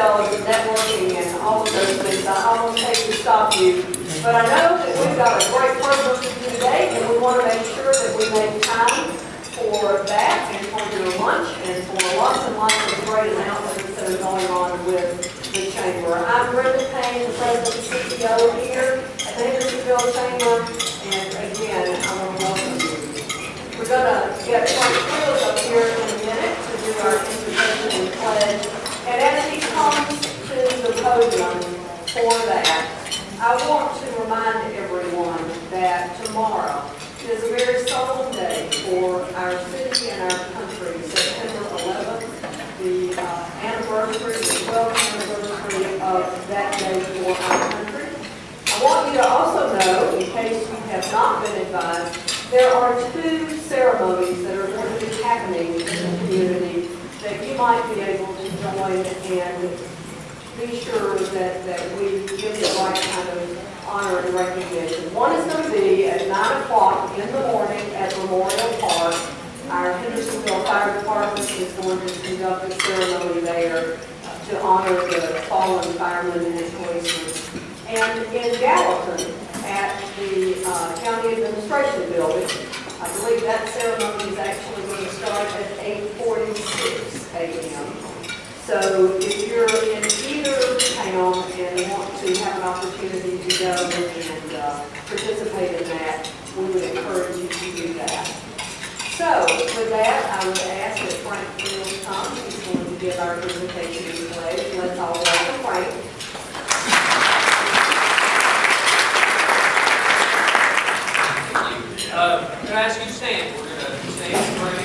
sales and networking and all of those things. I almost hate to stop you, but I know that we've got a great program for you today, and we want to make sure that we make time for that and for your lunch and for lots and lots of great announcements that are going on with the Chamber. I'm Brenda Payne, the President and CEO here at the Hendersonville Chamber, and again, I want to welcome you. We're going to get Frank Cruz up here in a minute to do our introduction and pledge. And as he comes to the podium for that, I want to remind everyone that tomorrow is a very solemn day for our city and our country, September 11th, the anniversary, the 12th anniversary of that day for our country. I want you to also know, in case you have not been advised, there are two ceremonies that are going to be happening in the community that you might be able to join and be sure that we give the right kind of honor and recognition. One is going to be at 9 o'clock in the morning at Memorial Park. Our Hendersonville Fire Department is going to conduct a ceremony there to honor the fallen firemen and policemen. And in Gallatin, at the County Administration Building, I believe that ceremony is actually going to start at 8:46 a.m. So if you're in either town and want to have an opportunity to go and participate in that, we would encourage you to do that. So with that, I would ask that Frank Cruz come. He's going to give our presentation in pledge. Let's all welcome Frank. Can I ask you to stand? We're going to stand and pray.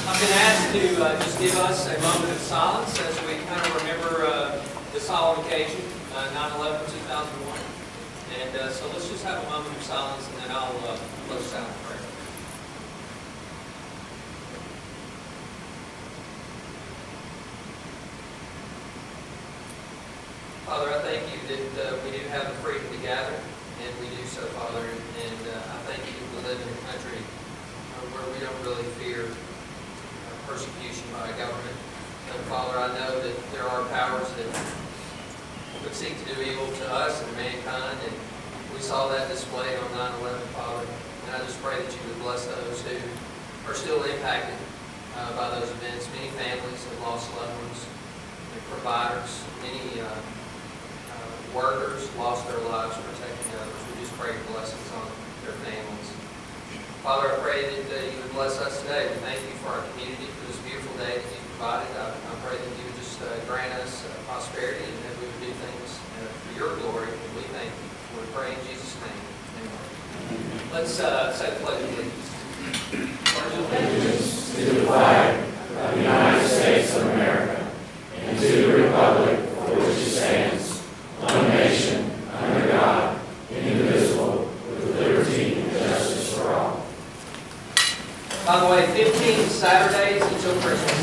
I've been asked to just give us a moment of silence as we kind of remember the solemn occasion, 9/11/2001. And so let's just have a moment of silence, and then I'll close us out in prayer. Father, I thank you that we do have the freedom to gather, and we do so, Father. And I thank you that we live in a country where we don't really fear persecution by a government. And Father, I know that there are powers that would seek to do evil to us and mankind, and we saw that displayed on 9/11, Father. And I just pray that you would bless those who are still impacted by those events. Many families have lost loved ones, and providers, many workers lost their lives protecting others. We just pray blessings on their families. Father, I pray that you would bless us today. We thank you for our community, for this beautiful day that you provided. I pray that you would just grant us prosperity and that we would do things for your glory. And we thank you. We pray in Jesus' name. Amen. Let's say the pledge of allegiance. Pledge allegiance to the flag of the United States of America and to the republic for which it stands, one nation, under God, indivisible, with liberty and justice for all. By the way, 15 Saturdays until Christmas.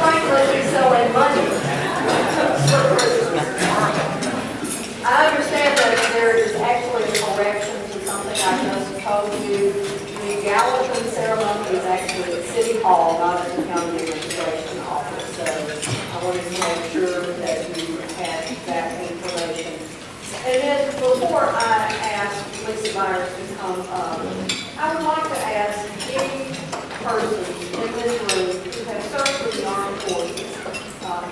Frank must be selling money for Christmas. I understand that there is actually a correction to something I just told you. The Gallatin ceremony is actually at City Hall, not at the County Administration Office. So I wanted to make sure that you had that information. And then before I ask Lisa Myers to come up, I would like to ask any person in this room who has served with the armed forces,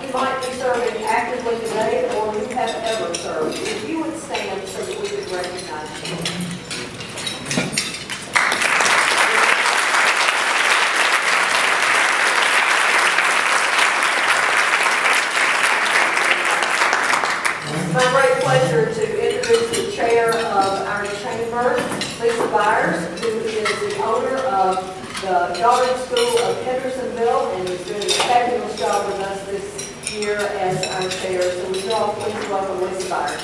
who might be serving actively today or who have ever served, if you would stand so that we could recognize you. It's my great pleasure to introduce the chair of our chamber, Lisa Myers, who is the owner of the Daughter School of Hendersonville and is doing a fabulous job with us this year as our chair. So would you all please welcome Lisa Myers.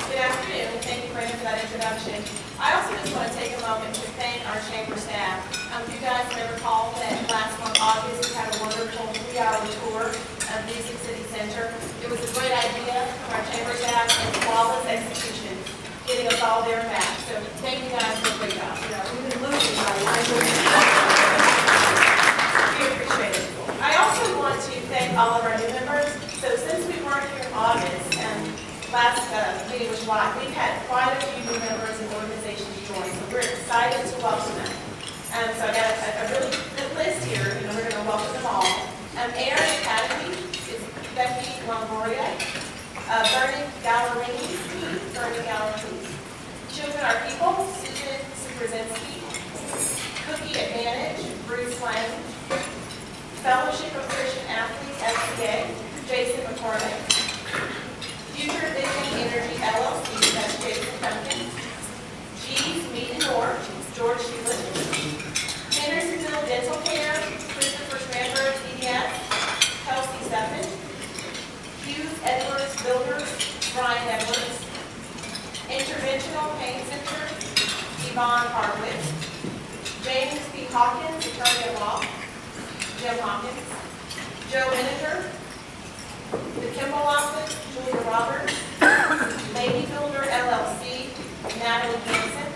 Good afternoon. Thank you, Brenda, for that introduction. I also just want to take a moment to thank our chamber staff. You guys may recall that last month, August, we had a wonderful 3-hour tour of Music City Center. It was a great idea. from our chamber staff, and flawless execution, getting us all there back. So thank you guys for a great job. You know, we've been losing by We appreciate it. I also want to thank all of our new members. So since we weren't here in August, and last meeting was July, we've had quite a few new members and organizations join, so we're excited to welcome them. So I got a really good list here, and we're going to welcome them all. Air Academy is Becky Longoria, Bernie Gallerini. Children Are People, Susan Superzinski. Cookie Advantage, Bruce Lang. Fellowship of Christian Athletes, FCA, Jason McCormick. Future Vision Energy LLC, that's Jason Duncan. G's Meat and More, George Sheelan. Hendersonville Dental Care, Christopher Schramber, CDS, Kelsey Stephan. Hughes Edwards Builders, Brian Edwards. Interventional Pain Center, Yvonne Harwitz. James P. Hawkins, Attorney at Law, Jim Hawkins. Joe Miniger. The Kimball Office, Julia Roberts. Lady Builder LLC, Natalie Hanson.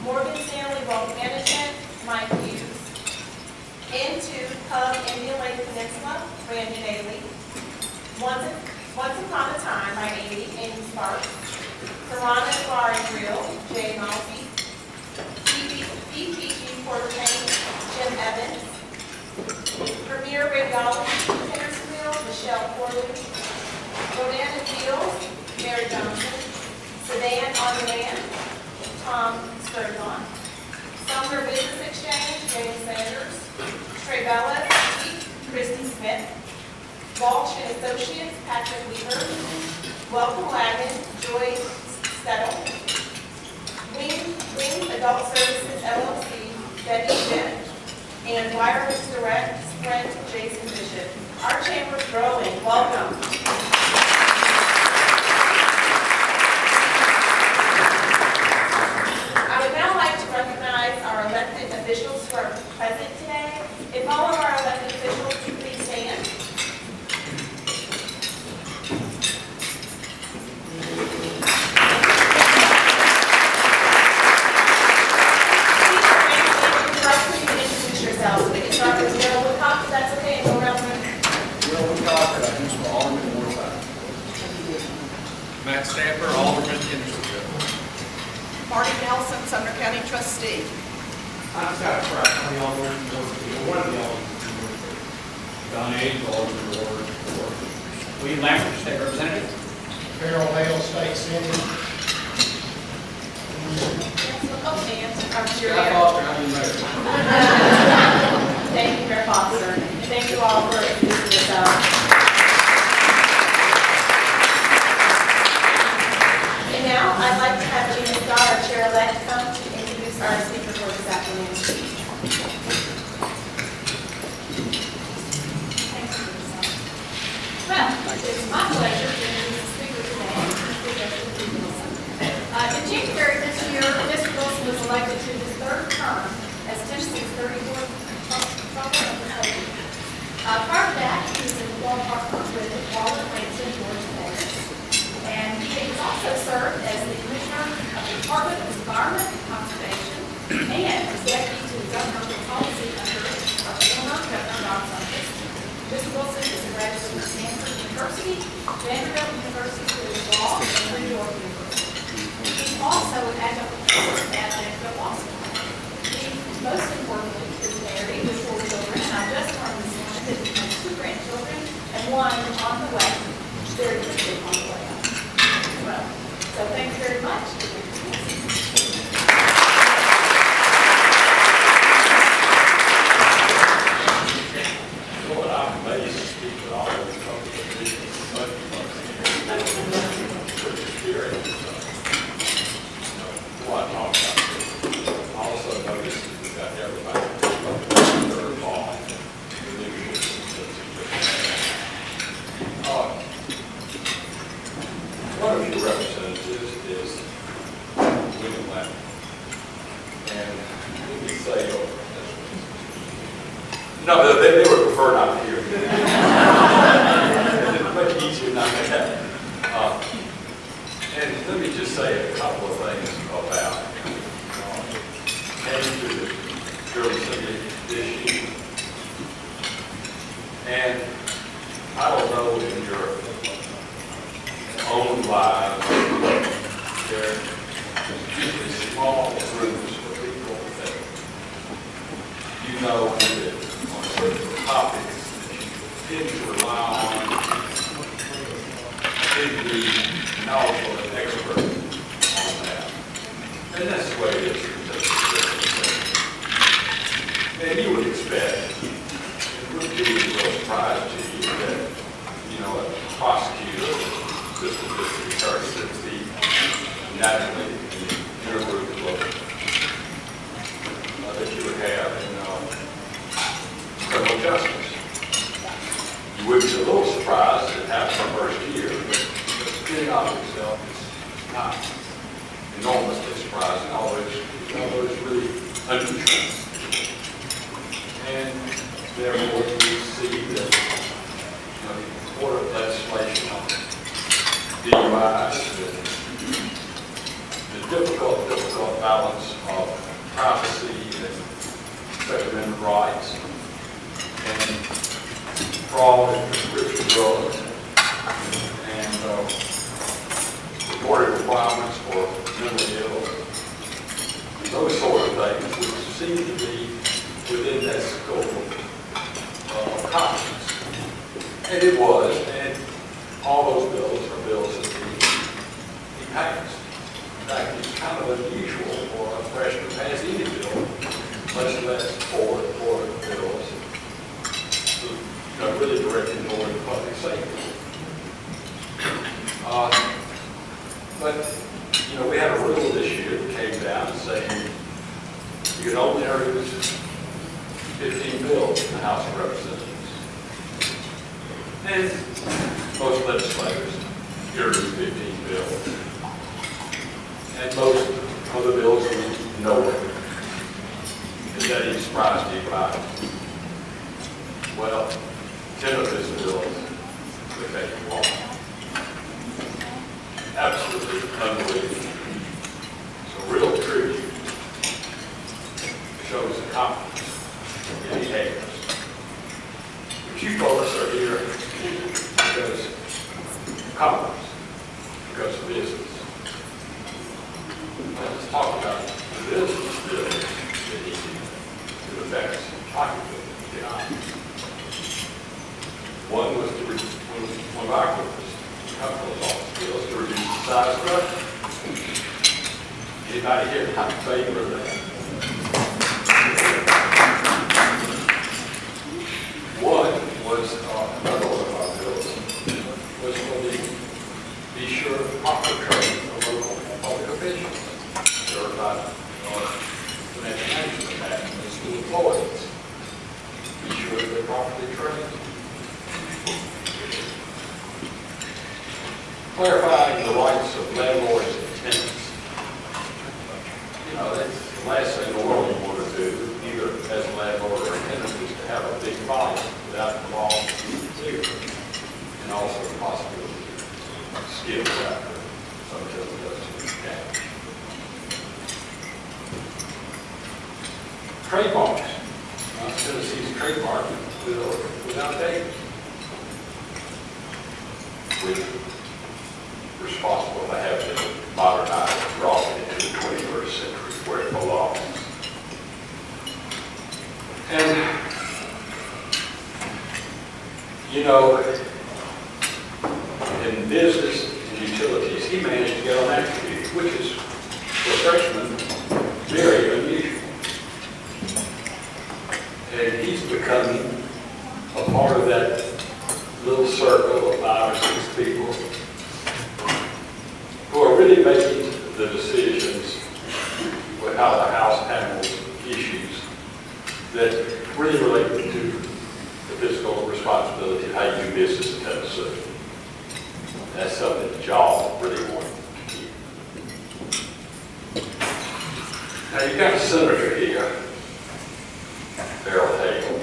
Morgan Stanley Wealth Management, Mike Hughes. Into Hub Indian Lake Peninsula, Randy Bailey. Once Upon a Time by Amy Sparks. Piranha Bar and Grill, Jay Malfi. PPG Porter Payne, Jim Evans. Premier Radiology, Hendersonville, Michelle Corley. Rodan and Fields, Mary Johnson. Sedan on Demand, Tom Sturgeon. Sumner Business Exchange, James Sanders. Trebella, Christy Smith. Walsh and Associates, Patrick Weaver. Welcome Wagon, Joy Settle. Wing Adult Services LLC, Debbie Smith. And Wireless Direct, Sprint, Jason Bishop. Our chamber's growing. Welcome. I would now like to recognize our elected officials who are present today. If all of our elected officials could please stand. We can start with Gerald Woodcock, if that's okay, and go around the room. Gerald Woodcock, Hendersonville Alderman, Ward 5. Matt Stamper, Alderman, Hendersonville. Marty Nelson, Sumner County Trustee. I'm Scott Pratt, I'm the Alderman from Ward 2, one of the Aldermen from Ward 3. Don Ames, Alderman, Ward 4. William Lambert, State Representative. Carol Hale, State Senator. Oh, and I'm sure. Scott Foster, I'm the mayor. Thank you, Mayor Foster. And thank you all for introducing yourself. And now, I'd like to have Gina Scott, our chair-elect, come to introduce our speaker for this afternoon. Thank you. Well, it's my pleasure to introduce the speaker today, Mr. Jeffrey Wilson. In January this year, Mr. Wilson was elected to his third term as Tennessee's 34th Congressman. Prior to that, he was in the law department with Walter Ransom, George Davis. And he has also served as the Commissioner of the Department of Environment and Conservation and as Deputy to the Governor for Policy under our former Governor Don Sumptis. Mr. Wilson is a graduate of Stanford University, Vanderbilt University School of Law, and New York University. He's also an adjunct professor at Vanderbilt Law School. He, most importantly, is married with 4 children, and I just learned this morning that he has 2 grandchildren and 1 on the way, very quickly on the way up. Well, so thanks very much. Well, I'm amazed to speak with all of these folks that do this. Pretty experience. What I'm talking about. I also noticed that we've got everybody third ball. One of your representatives is William Lambert. And let me say, no, they would prefer not to hear. It's much easier not to have. let me just say a couple of things about heading to the Shirley Assembly this year. And I don't know in your own lives, there are usually small groups of people that you know that on certain topics that you tend to rely on, tend to be knowledgeable and expert on that. And that's the way it is. And you would expect, it would be no surprise to you that, you know, a prosecutor, assistant district attorney, should be naturally in a group that you would have in criminal justice. You would be a little surprised that after the first year, but getting out of yourself is not enormously surprising, although it's really unusual. And therefore, you see that the important legislation on DUIs, the difficult balance of privacy and Second Amendment rights, and fraud and prescription drugs, and reporting requirements for mentally ill, those sort of things which seem to be within that scope of competence. And it was, and all those bills are bills that he passed. In fact, it's kind of unusual for a freshman to pass any bill, much less four bills, really directed toward public safety. But, we had a rule this year that came down saying you could only introduce 15 bills in the House of Representatives. And most legislators introduce 15 bills. And most of the bills we know of. Is that even surprised anybody? Well, 10 of his bills would take long. Absolutely unbelievable. It's a real tribute. It shows the confidence in the haters. But you folks are here because of confidence, because of business. Let's talk about the business bill that he affects pocketbook, get on. One was to one of our company's office bills to reduce the size of budget. Anybody here in favor of that? One was another one of our bills was for the be sure proper training of local public officials, certified financial management act, and school employees. Be sure they're properly trained. Clarifying the rights of landlords and tenants. That's the last thing in the world you want to do, either as a landlord or a tenant, is to have a big volume without the law being clear, and also the possibility of skills after somebody does damage. Trademarks. Tennessee's trademark bill without date. We're responsible to have it modernized and brought into the 21st century where it belongs. And, in business and utilities, he managed to get on attribute, which is, for a freshman, very unusual. And he's becoming a part of that little circle of 5 or 6 people who are really making the decisions with how the House handles issues that really relate to the fiscal responsibility of how you do business in Tennessee. That's something that y'all really want to keep. Now you've got a senator here, Farrell Hale,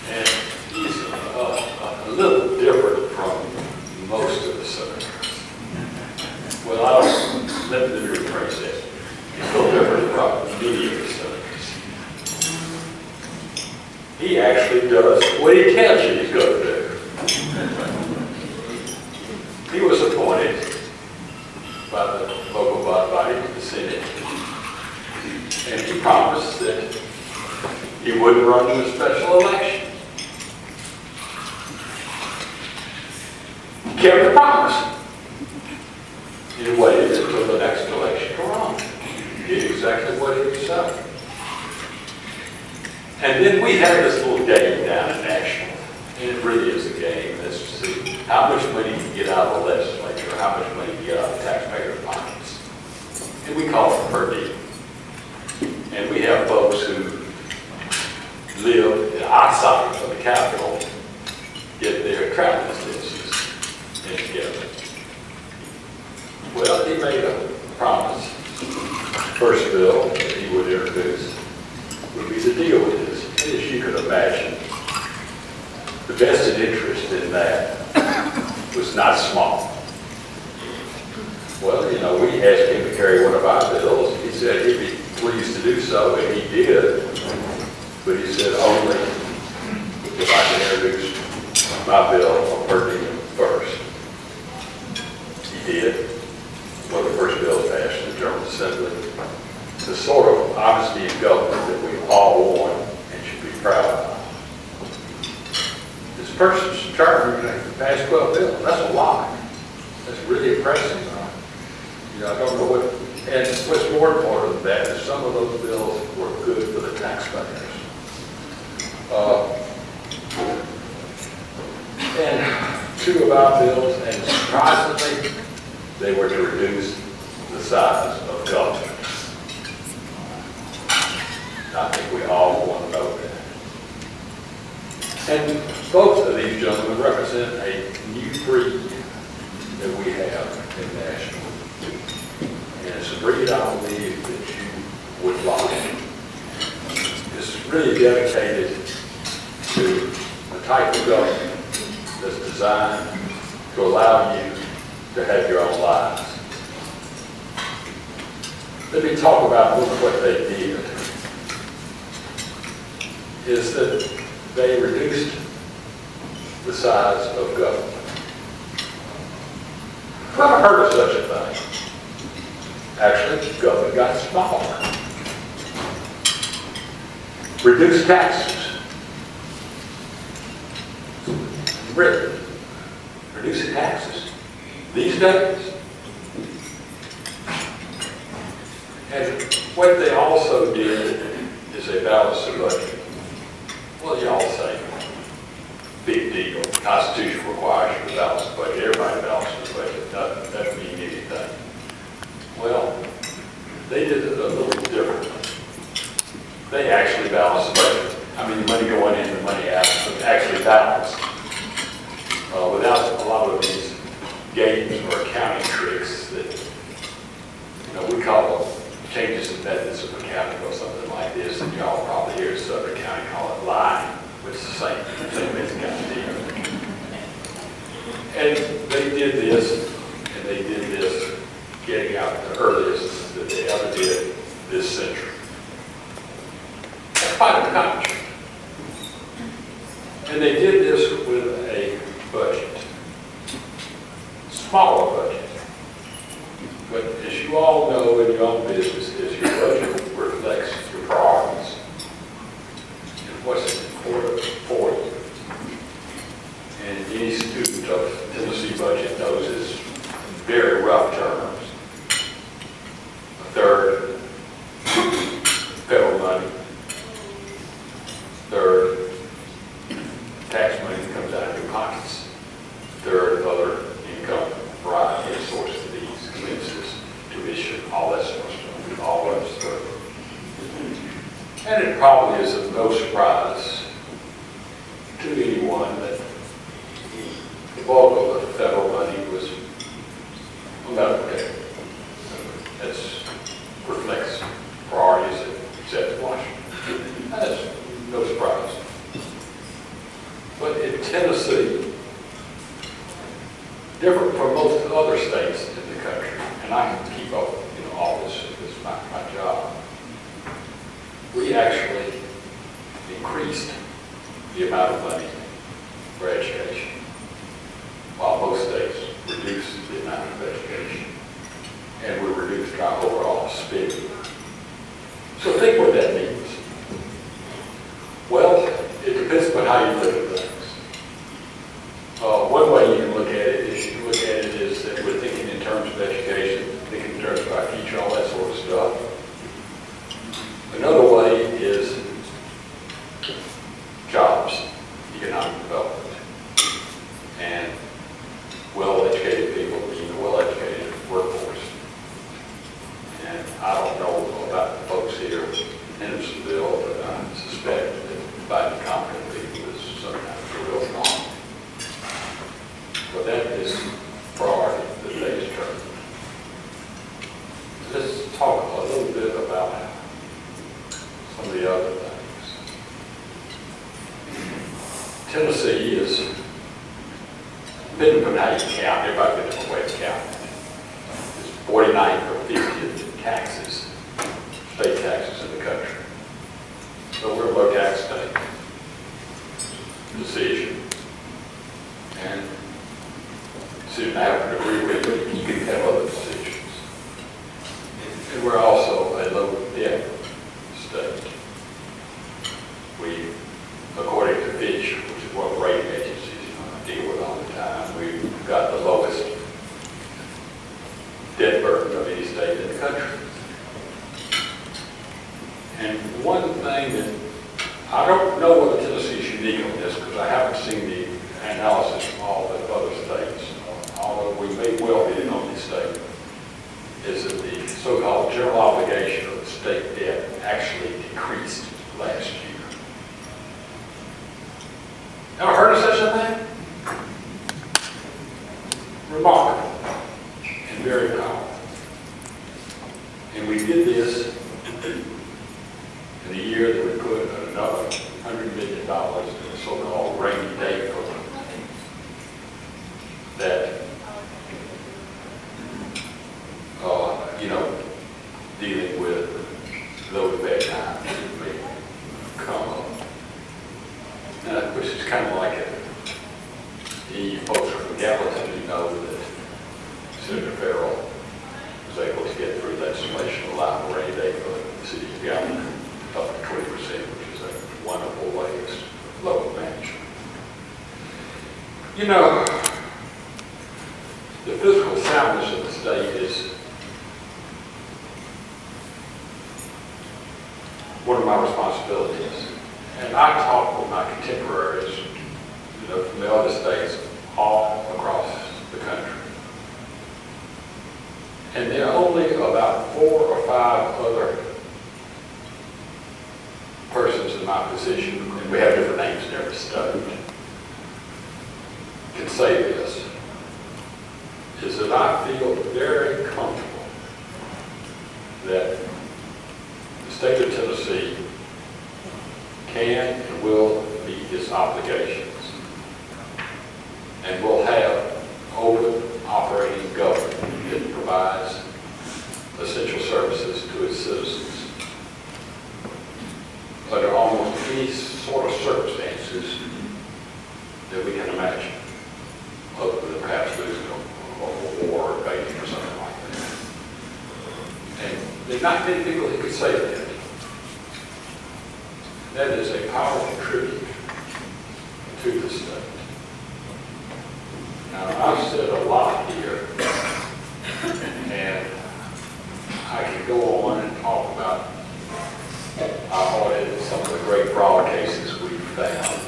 and he's a little different from most of the senators. he wouldn't run in a special election. He kept the promise. He waited until the next election came around. He did exactly what he said. And then we have this little game down at National, and it really is a game. Let's see how much money you get out of the legislature, how much money you get out of taxpayers' pockets. And we call it per diem. And we have folks who live in outside of the Capitol, get their travel expenses and get them. Well, he made a promise. First bill that he would introduce would be to deal with this. And as you can imagine, the vested interest in that was not small. Well, you know, we asked him to carry one of our bills. He said he'd be pleased to do so, and he did. But he said only if I can introduce my bill on per diem first. He did. One of the first bills passed in the General Assembly. The sort of honesty in government that we all want and should be proud of. This person's term passed 12 bills. That's a lot. That's really impressive. You know, I don't know what, and what's more important than that is some of those bills were good for the taxpayers. And two of our bills, and surprisingly, they were to reduce the size of government. I think we all want to know that. And both of these gentlemen represent a new breed that we have in National. And it's a breed I believe that you would like. It's really dedicated to a type of government that's designed to allow you to have your own lives. Let me talk about what they did. Is that they reduced the size of government. I've never heard of such a thing. Actually, government got smaller. Reduced taxes. Really? Reducing taxes. These days. And what they also did is they balanced the budget. Well, y'all say, big deal. The Constitution requires you to balance the budget. Everybody balances the budget. Doesn't mean anything. Well, they did it a little differently. They actually balanced the budget. I mean, the money going in, the money out, actually balanced. Without a lot of these games or accounting tricks that, you know, we call them changes in methods of accounting or something like this, and y'all probably hear Southern County call it lying, which is the same as kind of deal. And they did this, and they did this getting out the earliest that they ever did this century. That's quite a accomplishment. And they did this with a budget, smaller budget. But as you all know in your own business, is your budget reflects your priorities and what's important for you. And any student of Tennessee budget knows it's very rough terms. A third federal money, third tax money that comes out of your pockets, third other income variety of sources of these expenses, tuition, all that sort of stuff, all those through. And it probably is of no surprise to anyone that the bulk of the federal money was on medical care. That reflects priorities set in Washington. That's no surprise. But in Tennessee, different from most other states in the country, and I can keep up, you know, all this is my job. We actually increased the amount of money for education, while most states reduced the amount of education, and we reduced our overall spending. So think what that means. But that is priority, the day's term. Let's talk a little bit about some of the other things. Tennessee is depending on how you count, everybody got different way to count. It's 49th or 50th in taxes, state taxes in the country. So we're a low tax state. Decision. And so you have to agree with it, you can have other decisions. And we're also a low debt state. We, according to Fitch, which is what rating agencies deal with all the time, we've got the lowest debt burden of any state in the country. And one thing that, I don't know whether Tennessee is unique on this because I haven't seen the analysis from all the other states, although we may well be the only state, is that the so-called general obligation of the state debt actually decreased last year. Ever heard of such a thing? Remarkable and very powerful. And we did this in the year that we put another $100 million in the so-called rainy day fund that, dealing with those bad times that may come up. Which is kind of like it. You folks from Gallatin, you know that Senator Farrell was able to get through legislation allowing a rainy day fund in the city of Gallatin up to 20%, which is a wonderful way to low management. The physical soundness of the state is one of my responsibilities. And I talk with my contemporaries, from the other states all across the country. And there are only about 4 or 5 other persons in my position, and we have different names in every state, can say this, is that I feel very comfortable that the state of Tennessee can and will meet its obligations and will have open operating government that provides essential services to its citizens under almost any sort of circumstances that we can imagine, other than perhaps losing a war or invading or something like that. And there's not many people who could say that. That is a powerful tribute to the state. Now, I've said a lot here, and I could go on and talk about our audit and some of the great fraud cases we've found.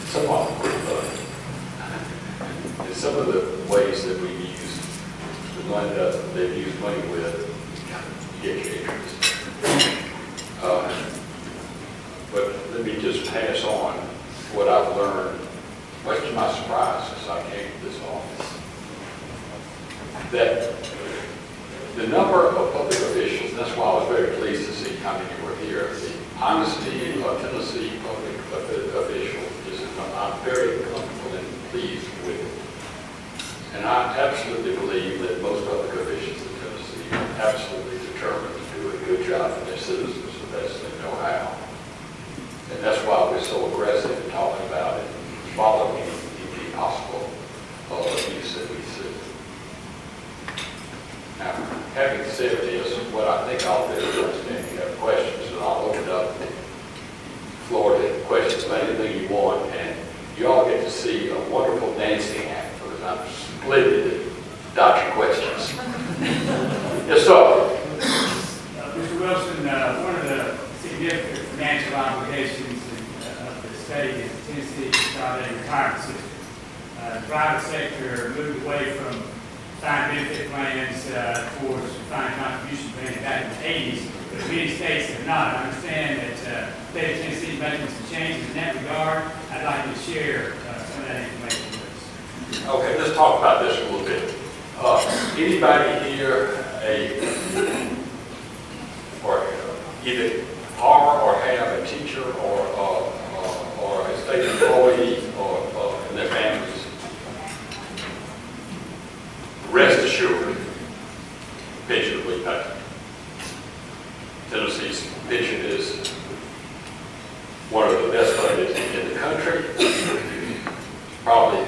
Some of them were fun. And some of the ways that we used the money that they've used money with to get your interest. But let me just pass on what I've learned, much to my surprise since I came to this office, that the number of public officials, and that's why I was very pleased to see how many were here, the honesty of Tennessee public officials is, I'm very comfortable and pleased with it. And I absolutely believe that most public officials in Tennessee are absolutely determined to do a good job for their citizens the best they know how. And that's why we're so aggressive in talking about it, following any possible abuse that we see. Now, having said this, what I think I'll do is understand you have questions, and I'll open up the floor to questions about anything you want, and you all get to see a wonderful dancing act because I'm splendid at dodging questions. Yes, sir. Mr. Wilson, one of the significant financial obligations of the state is Tennessee Consolidated Retirement System. The private sector moved away from defined benefit plans towards defined contribution plans back in the 80s, but many states have not. I understand that the state of Tennessee is making some changes in that regard. I'd like you to share some of that information with us. Okay, let's talk about this a little bit. Anybody here either are or have a teacher or a state employee or in their families? Rest assured, pension will be paid. Tennessee's pension is one of the best funded in the country. Probably,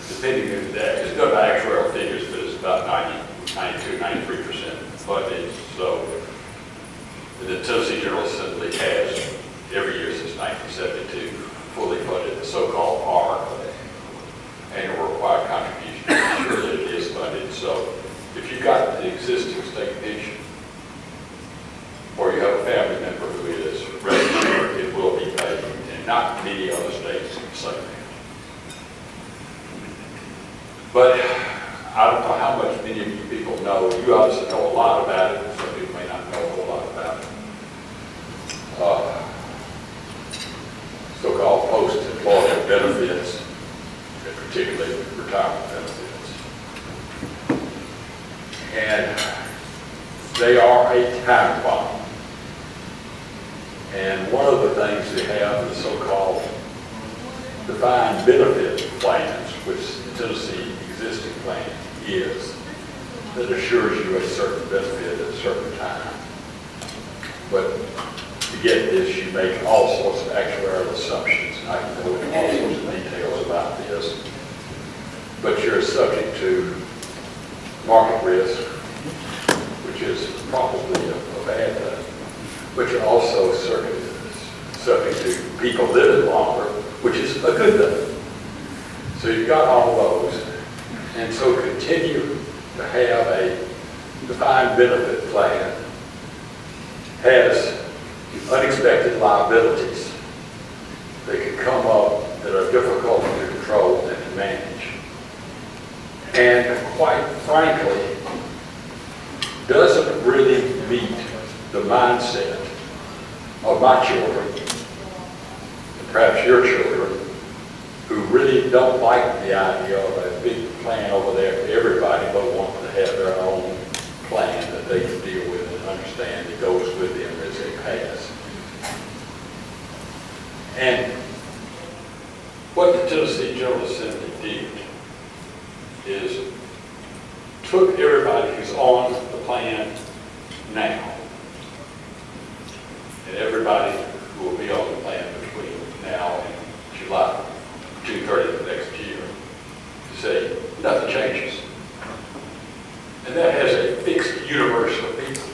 depending on that, it's got actuarial figures, but it's about 92, 93% funded. So the Tennessee General Assembly has, every year since 1972, fully funded the so-called R, annual required contribution, to ensure that it is funded. So if you've got the existing state pension, or you have a family member who is registered, it will be paid, and not many other states say that. But I don't know how much many of you people know. You obviously know a lot about it. Some people may not know a whole lot about it. So-called post-employment benefits, and particularly retirement benefits. And they are a time bomb. And one of the things they have is so-called defined benefit plans, which the Tennessee existing plan is, that assures you a certain benefit at a certain time. But to get this, you make all sorts of actuarial assumptions, and I can go into all sorts of details about this. But you're subject to market risk, which is probably a bad thing. But you're also subject to people living longer, which is a good thing. So you've got all those. And so continue to have a defined benefit plan has unexpected liabilities that can come up that are difficult to control and to manage. And quite frankly, doesn't really meet the mindset of my children, and perhaps your children, who really don't like the idea of a big plan over there for everybody, but want to have their own plan that they can deal with and understand that goes with them as they pass. And what the Tennessee General Assembly did is took everybody who's on the plan now, and everybody who will be on the plan between now and June 30th of next year, to say nothing changes. And that has a fixed universe of people,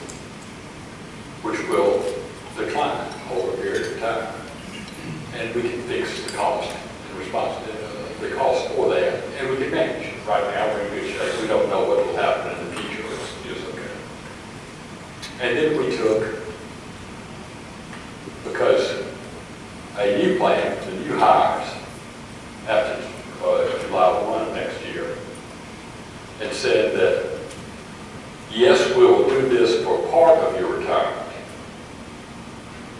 which will decline over a period of time. And we can fix the cost and the cost for that, and we can manage it. Right now, we're in good shape. We don't know what will happen in the future. It's just okay. And then we took, because a new plan, the new hires, after July 1 of next year, and said that, yes, we will do this for part of your retirement,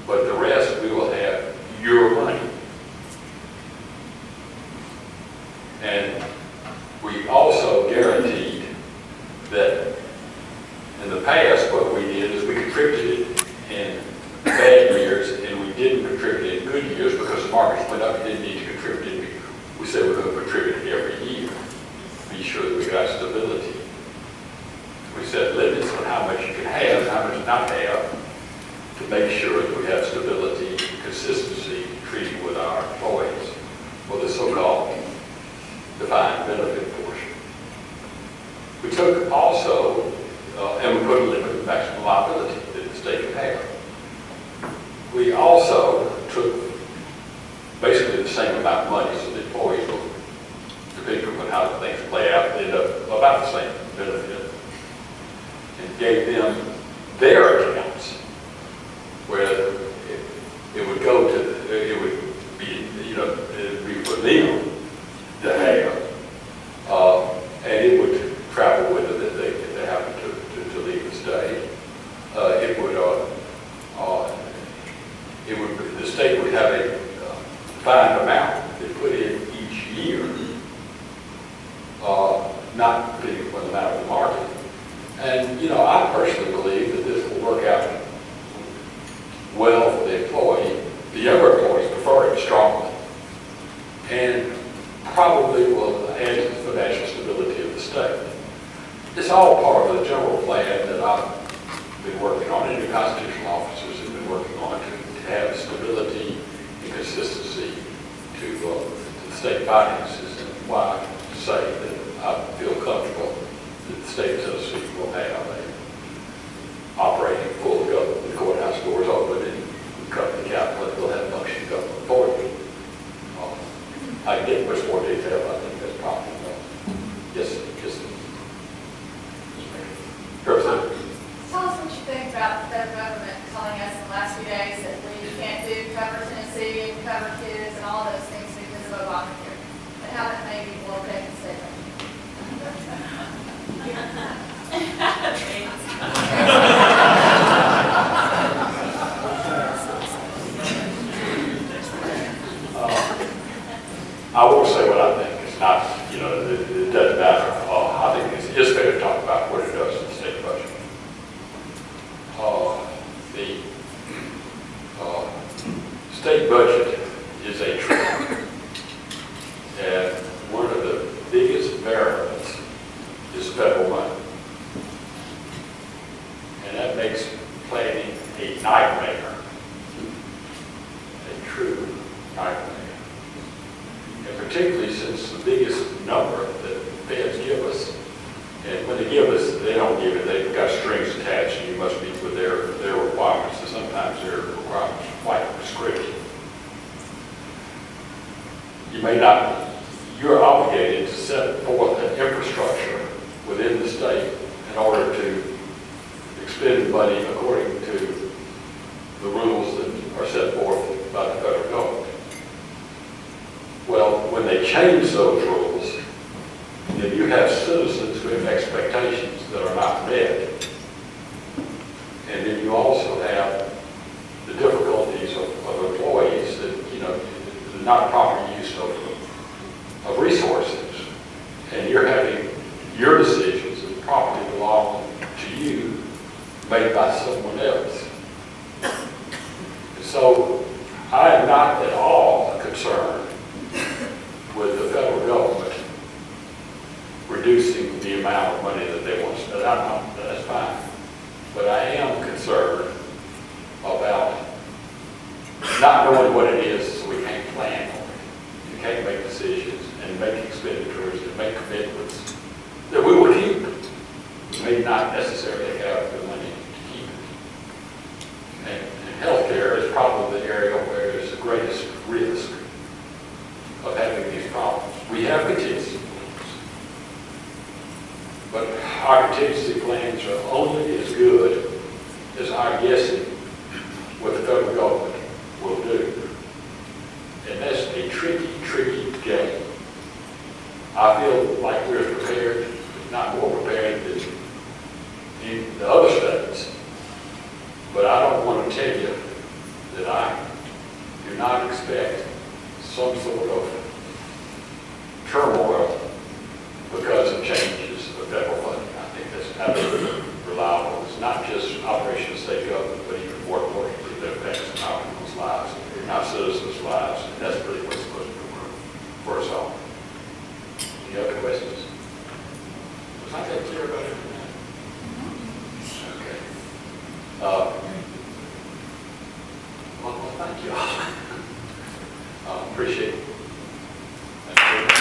but the rest we will have your money. And we also guaranteed that in the past what we did is we contributed in bad years and we didn't contribute in good years because the markets went up and didn't need to contribute. We said we're going to contribute every year, be sure that we got stability. We set limits on how much you can have and how much not have to make sure that we have stability and consistency in treating with our employees, or the so-called defined benefit portion. We took also, and we put a limit of maximum liability that the state can have. We also took basically the same amount of money, so the employees will, depending on how things play out, end up about the same benefit, and gave them their accounts where it would go to, it would be, it would be for them to have, and it would travel with it if they happen to leave the state. The state would have a defined amount they put in not being put them out of the market. And, you know, I personally believe that this will work out well for the employee. The younger employees prefer it strongly, and probably will add to the financial stability of the state. It's all part of the general plan that I've been working on, and the constitutional officers have been working on to have stability and consistency to the state finances, and why I say that I feel comfortable that the state of Tennessee will have a operating full government, the courthouse doors open, and the company capital will have functioning government authority. I can get much more detail, I think that's probably yes, yes. Representative. Tell us what you think about the federal government telling us in the last few days that we can't do cover Tennessee and cover kids and all those things because of Obamacare, and how that maybe will take the state. I will say what I think. It's not, you know, it doesn't matter. I think it's just fair to talk about what it does to the state budget. The state budget is a trick, and one of the biggest variables is federal money. And that makes planning a nightmare, a true nightmare. And particularly since the biggest number that the feds give us, and when they give us, they don't give it, they've got strings attached, and you must meet with their requirements, and sometimes their requirements are quite prescriptive. You may not, you're obligated to set forth an infrastructure within the state in order to expend money according to the rules that are set forth by the federal government. Well, when they change those rules, then you have citizens who have expectations that are not met. And then you also have the difficulties of employees that, you know, the not proper use of resources. And you're having your decisions that properly belong to you made by someone else. And so I am not at all concerned with the federal government reducing the amount of money that they want to spend. That's fine. But I am concerned about not knowing what it is, so we can't plan for it. You can't make decisions and make expenditures and make commitments that we will keep. We may not necessarily have the money to keep it. And healthcare is probably the area where there's the greatest risk of having these problems. We have contingency plans, but our contingency plans are only as good as our guessing what the federal government will do. And that's a tricky, tricky game. I feel like we're prepared, if not more prepared than the other states. But I don't want to tell you that I do not expect some sort of turmoil because of changes of federal funding. I think that's absolutely reliable. It's not just operation of state government, but even more importantly, the effects on our people's lives, our citizens' lives, and that's really what's supposed to work for us all. Any other questions? Was I that clear about everything? Okay. Well, thank you all. Appreciate it. Thank you.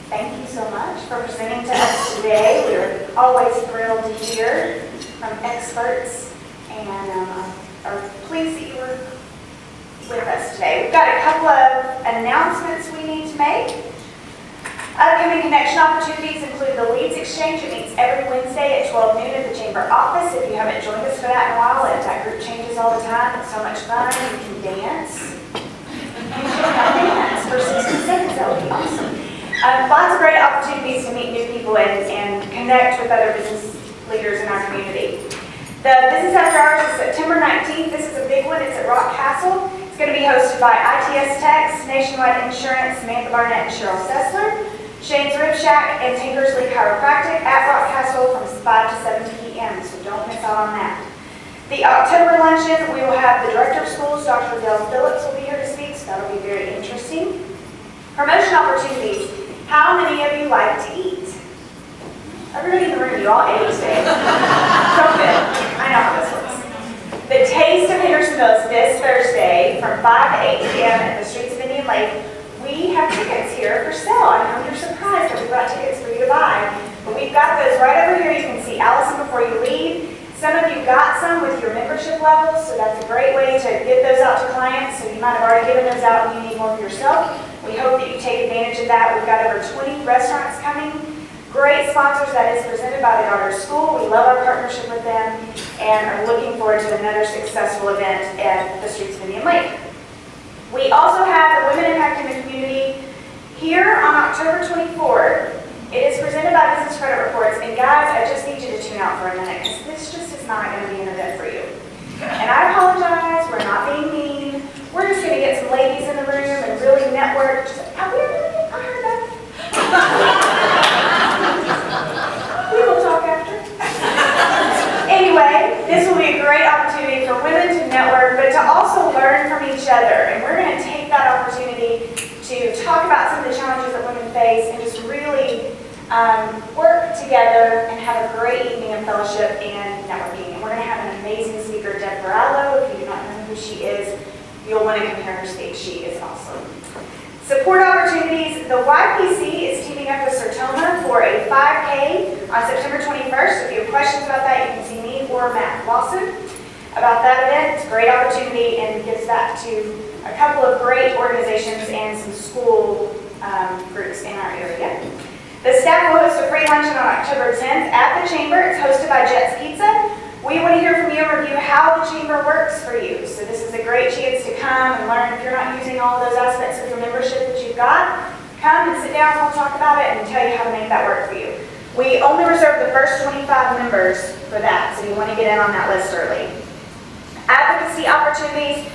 Thank you so much for presenting to us today. We're always thrilled to hear from experts and are pleased that you were with us today. We've got a couple of announcements we need to make. Upcoming connection opportunities include the Leads Exchange. It meets every Wednesday at 12 noon at the Chamber office. If you haven't joined us for that in a while, that group changes all the time. It's so much fun. You can dance. Lots of great opportunities to meet new people and connect with other business leaders in our community. The business after hours is September 19th. This is a big one. It's at Rock Castle. It's going to be hosted by ITS Techs, Nationwide Insurance, Samantha Barnett and Cheryl Sessler, Shane's Rib Shack, and Tinkersley Chiropractic at Rock Castle from 5 to 7 p.m. So don't miss out on that. The October luncheon, we will have the Director of Schools, Dr. Dale Phillips, will be here to speak, so that'll be very interesting. Promotion opportunities. How many of you like to eat? Everybody in the room, you all ate today. So good. I know how this looks. The Taste of Hendersonville is this Thursday from 5 to 8 p.m. at the streets of Indian Lake. We have tickets here for sale. I know you're surprised that we've got tickets for you to buy, but we've got those right over here. You can see Allison before you leave. Some of you got some with your membership levels, so that's a great way to get those out to clients. So you might have already given those out and you need more for yourself. We hope that you take advantage of that. We've got over 20 restaurants coming. Great sponsors. That is presented by the Daughter School. We love our partnership with them and are looking forward to another successful event at the streets of Indian Lake. We also have the Women Impacting the Community here on October 24th. It is presented by Business Credit Reports, and guys, I just need you to tune out for a minute, because this just is not going to be an event for you. And I apologize, we're not being mean. We're just going to get some ladies in the room and really network. Have we ever heard that? We will talk after. Anyway, this will be a great opportunity for women to network, but to also learn from each other. And we're going to take that opportunity to talk about some of the challenges that women face and just really work together and have a great evening of fellowship and networking. And we're going to have an amazing speaker, Deb Varallo. If you do not know who she is, you'll want to compare her stage. She is awesome. Support opportunities. The YPC is teaming up with Sertoma for a 5K on September 21st. If you have questions about that, you can see me or Matt Lawson about that event. It's a great opportunity and gives back to a couple of great organizations and some school groups in our area. The staff will host a free luncheon on October 10th at the Chamber. It's hosted by Jet's Pizza. We want to hear from you and review how the Chamber works for you. So this is a great chance to come and learn. If you're not using all of those aspects of your membership that you've got, come and sit down and we'll talk about it and tell you how to make that work for you. We only reserve the first 25 members for that, so you want to get in on that list early. Advocacy opportunities.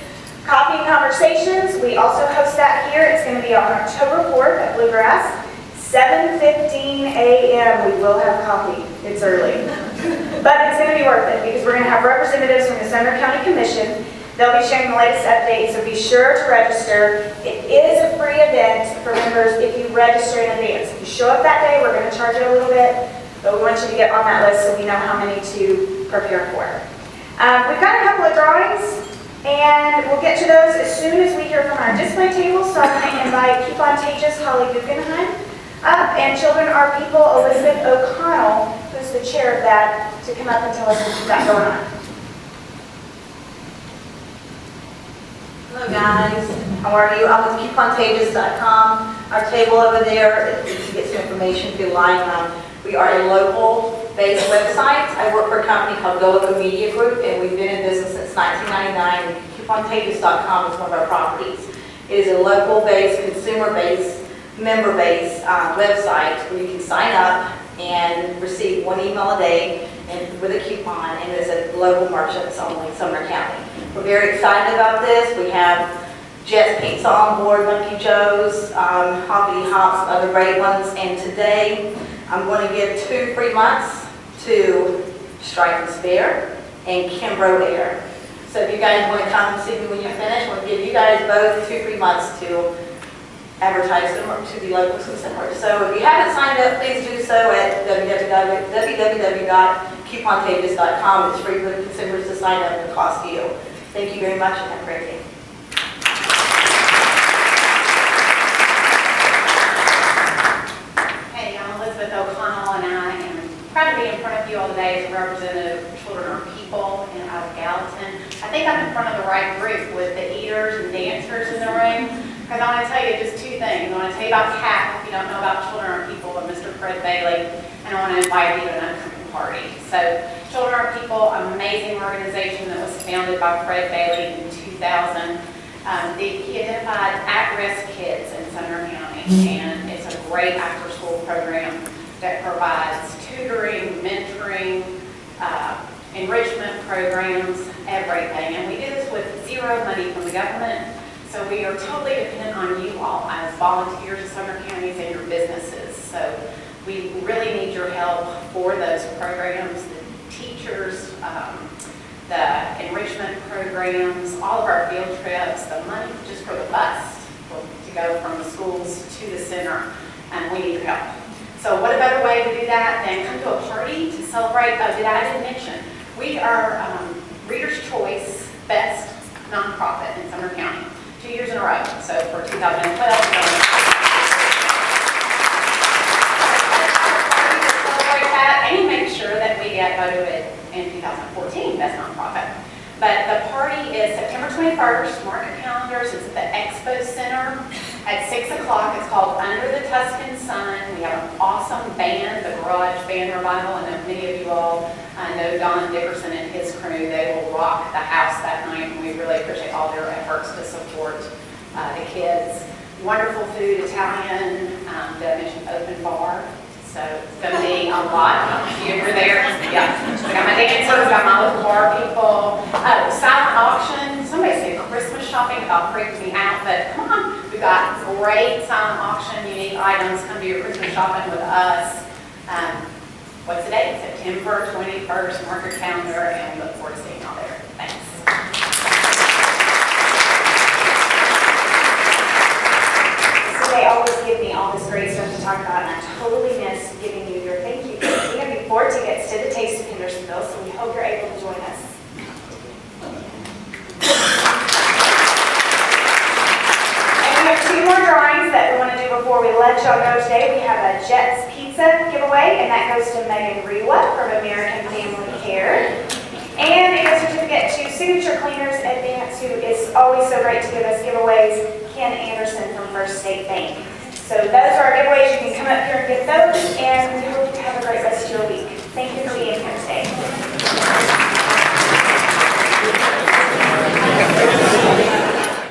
Coffee and Conversations, we also host that here. It's going to be on October 4th at Bluegrass, 7:15 a.m. We will have coffee. It's early. But it's going to be worth it because we're going to have representatives from the Sumner County Commission. They'll be sharing the latest updates, so be sure to register. It is a free event for members if you register in advance. If you show up that day, we're going to charge you a little bit, but we want you to get on that list so we know how many to prepare for. We've got a couple of drawings. And we'll get to those as soon as we hear from our display table. So I'm going to invite Keep On Tages, Holly Guggenheim, up, and Children Are People, Elizabeth O'Connell, who's the chair of that, to come up and tell us what you've got going on. Hello guys, how are you? I'm with KeepOnTages.com. Our table over there, you can get some information if you're lying on. We are a local-based website. I work for a company called Go Local Media Group, and we've been in business since 1999. KeepOnTages.com is one of our properties. It is a local-based, consumer-based, member-based website where you can sign up and receive one email a day and with a coupon, and it's a local merchants only in Sumner County. We're very excited about this. We have Jet's Pizza on board, Monkey Joe's, Hoppity Hops, other great ones, and today I'm going to give 2 free months to Strike and Spare and Kimbrough Air. So if you guys want to come and see me when you're finished, we'll give you guys both 2 free months to advertise them or to be local consumers. So if you haven't signed up, please do so at www.keepontages.com. It's free for consumers to sign up and it costs you. Thank you very much and have a great day. Hey, I'm Elizabeth O'Connell, and I am proud to be in front of you all today as a representative of Children Are People and out of Gallatin. I think I'm in front of the right group with the eaters and dancers in the room, because I want to tell you just 2 things. I want to tell you about CAP, if you don't know about Children Are People, and Mr. Fred Bailey, and I want to invite you to an upcoming party. So, Children Are People, an amazing organization that was founded by Fred Bailey in 2000. He identified at-risk kids in Sumner County, and it's a great after-school program that provides tutoring, mentoring, enrichment programs, everything. And we do this with zero money from the government. So we are totally dependent on you all as volunteers in Sumner counties and your businesses. So we really need your help for those programs, the teachers, the enrichment programs, all of our field trips, the money just for the bus to go from the schools to the center, and we need your help. So what a better way to do that than come to a party to celebrate, I didn't mention, we are Reader's Choice Best Nonprofit in Sumner County, 2 years in a row. So for 2012, and make sure that we get voted in 2014 Best Nonprofit. But the party is September 21st, mark your calendars, it's at the Expo Center at 6 o'clock. It's called Under the Tuscan Sun. We have an awesome band, the Garage Band Revival, and many of you all know Don Dickerson and his crew. They will rock the house that night, and we really appreciate all their efforts to support the kids. Wonderful food, Italian, did I mention open bar? So it's going to be a lot. If you're there, yeah. So I got my dancers, got my local bar people. Silent auction. Somebody said Christmas shopping about freaks me out, but come on. We've got great silent auction, unique items. Come do your Christmas shopping with us. What's the date? September 21st. Mark your calendar, and we look forward to seeing y'all there. Thanks. They always give me all this great stuff to talk about, and I totally miss giving you your thank you. We have you 4 tickets to the Taste of Hendersonville, so we hope you're able to join us. And we have 2 more drawings that we want to do before we let y'all go today. We have a Jets Pizza giveaway, and that goes to Megan Rewa from American Family Care. And a gift certificate to Signature Cleaners Advance, who is always so great to give us giveaways, Ken Anderson from First State Bank. So those are our giveaways. You can come up here and get those, and we hope you have a great rest of your week. Thank you for being here today.